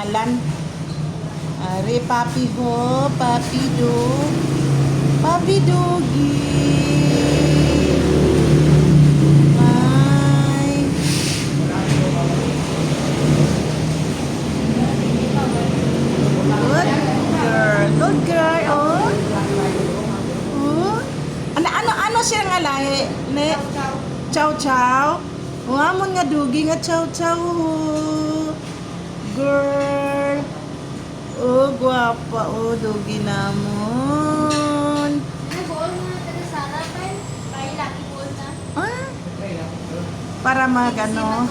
ngalan. Are, papi ho, papi dog. Papi doggy. Hi. Good girl. Good girl, oh. Oh. Ano siya nga lahi? Ne? Chow chow. Amon nga dugi nga chow chow. Girl. Oh, guwapa. Oh, dugi namon. Buol na taga Sara pa. Kaya laki buol na. Ah? Para magano.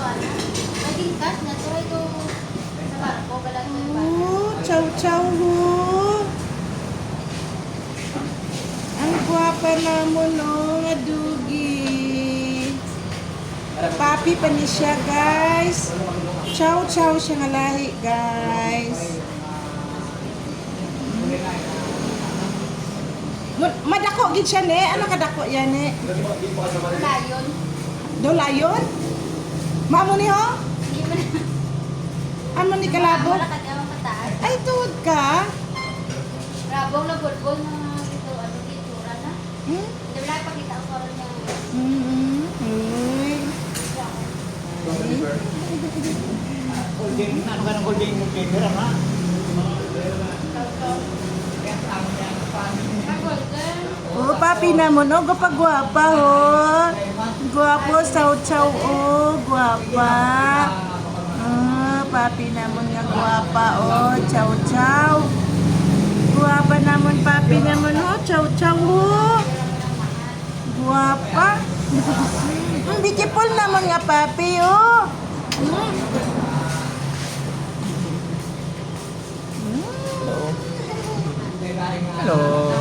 Naging cash na to ito. Sa barko pala ito. Oh, chow chow ho. Ang guwapa namon, oh, nga dugi. Papi pa ni siya, guys. Chow chow siya nga lahi, guys. Madako gid siya ne. Ano kadako yan ne? Layon. Do layon? Maamo ni ho? Hindi mo na. Ano ni kalabog? Wala ka naman kataas. Ay tuod ka. Rabong na bulbol na ito. Ano dito? Na? Hmm? Hindi wala ipakita ang koron niya. Uy. Ano ka ng golden paper, ama? Golden. Oh, papi namon, oh, gapagwapa ho. Gwapo, chow-chow, oh, gwapa. Ah, papi namon nga gwapa, oh, chow-chow. Gwapa namon, papi namon, oh, chow-chow, oh. Gwapa. Beautiful namon nga papi, oh. Hello.